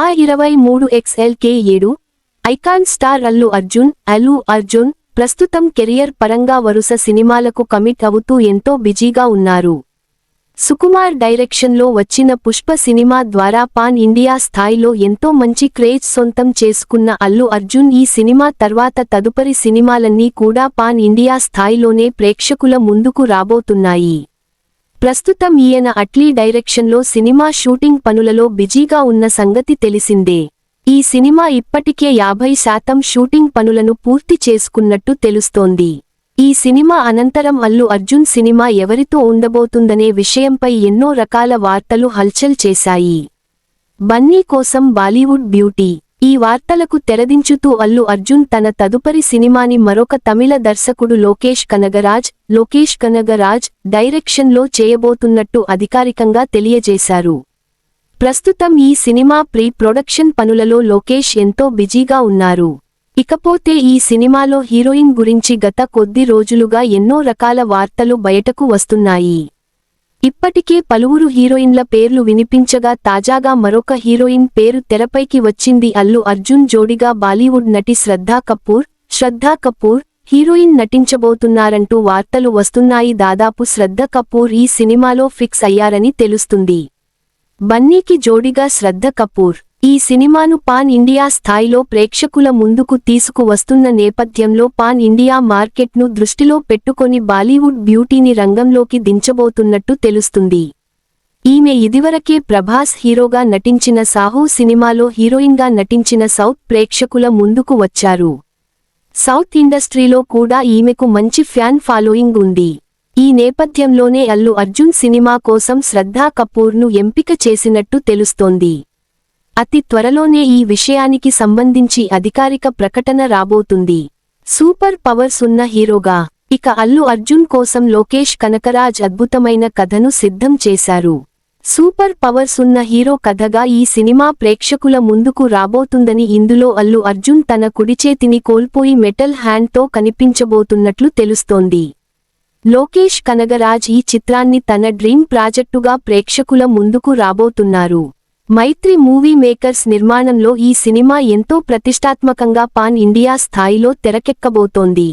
A23XL-K7 icon star Allu Arjun ప్రస్తుతం career పరంగా వరుస సినిమాలకు కమిట్ అవుతూ ఎంతో బిజీగా ఉన్నారు. సుకుమార్ డైరెక్షన్లో వచ్చిన పుష్ప సినిమా ద్వారా పాన్ ఇండియా స్థాయిలో ఎంతో మంచి క్రేజ్ సొంతం చేసుకున్న అల్లు అర్జున్ ఈ సినిమా తర్వాత తదుపరి సినిమాలన్నీ కూడా పాన్ ఇండియా స్థాయిలోనే ప్రేక్షకుల ముందుకు రాబోతున్నాయి. ప్రస్తుతం ఈయన అట్లీ డైరెక్షన్లో సినిమా షూటింగ్ పనులలో బిజీగా ఉన్న సంగతి తెలిసిందే. ఈ సినిమా ఇప్పటికే 50% షూటింగ్ పనులను పూర్తి చేసుకున్నట్టు తెలుస్తోంది. ఈ సినిమా అనంతరం అల్లు అర్జున్ సినిమా ఎవరితో ఉండబోతుందనే విషయంపై ఎన్నో రకాల వార్తలు హల్చల్ చేశాయి. బన్నీ కోసం బాలీవుడ్ బ్యూటీ ఈ వార్తలకు తెరదించుతూ అల్లు అర్జున్ తన తదుపరి సినిమాని మరొక తమిళ దర్శకుడు లోకేష్ కనగరాజ్ డైరెక్షన్లో చేయబోతున్నట్టు అధికారికంగా తెలియజేశారు. ప్రస్తుతం ఈ సినిమా ప్రీ ప్రొడక్షన్ పనులలో లోకేష్ ఎంతో బిజీగా ఉన్నారు. ఇకపోతే ఈ సినిమాలో హీరోయిన్ గురించి గత కొద్ది రోజులుగా ఎన్నో రకాల వార్తలు బయటకు వస్తున్నాయి. ఇప్పటికే పలువురు హీరోయిన్ల పేర్లు వినిపించగా తాజాగా మరొక హీరోయిన్ పేరు తెరపైకి వచ్చింది. అల్లు అర్జున్ జోడిగా బాలీవుడ్ నటి శ్రద్ధా కపూర్ హీరోయిన్ నటించబోతున్నారంటూ వార్తలు వస్తున్నాయి. దాదాపు శ్రద్ధ కపూర్ ఈ సినిమాలో ఫిక్స్ అయ్యారని తెలుస్తుంది. బన్నీకి జోడిగా శ్రద్ధ కపూర్ ఈ సినిమాను పాన్ ఇండియా స్థాయిలో ప్రేక్షకుల ముందుకు తీసుకువస్తున్న నేపథ్యంలో పాన్ ఇండియా మార్కెట్ను దృష్టిలో పెట్టుకొని బాలీవుడ్ బ్యూటీని రంగంలోకి దించబోతున్నట్టు తెలుస్తుంది. ఈమె ఇదివరకే ప్రభాస్ హీరోగా నటించిన సాహో సినిమాలో హీరోయిన్గా నటించిన సౌత్ ప్రేక్షకుల ముందుకు వచ్చారు. సౌత్ ఇండస్ట్రీలో కూడా ఈమెకు మంచి ఫ్యాన్ ఫాలోయింగ్ ఉంది. ఈ నేపథ్యంలోనే అల్లు అర్జున్ సినిమా కోసం శ్రద్ధా కపూర్ను ఎంపిక చేసినట్టు తెలుస్తోంది. అతి త్వరలోనే ఈ విషయానికి సంబంధించి అధికారిక ప్రకటన రాబోతుంది. సూపర్ పవర్స్ ఉన్న హీరోగా ఇక అల్లు అర్జున్ కోసం లోకేష్ కనగరాజ్ అద్భుతమైన కథను సిద్ధం చేశారు. సూపర్ పవర్స్ ఉన్న హీరో కథగా ఈ సినిమా ప్రేక్షకుల ముందుకు రాబోతుందని, ఇందులో అల్లు అర్జున్ తన కుడిచేతిని కోల్పోయి మెటల్ హ్యాండ్తో కనిపించబోతున్నట్లు తెలుస్తోంది. లోకేష్ కనగరాజ్ ఈ చిత్రాన్ని తన డ్రీమ్ ప్రాజెక్టుగా ప్రేక్షకుల ముందుకు రాబోతున్నారు. మైత్రి మూవీ మేకర్స్ నిర్మాణంలో ఈ సినిమా ఎంతో ప్రతిష్టాత్మకంగా పాన్ ఇండియా స్థాయిలో తెరకెక్కబోతోంది.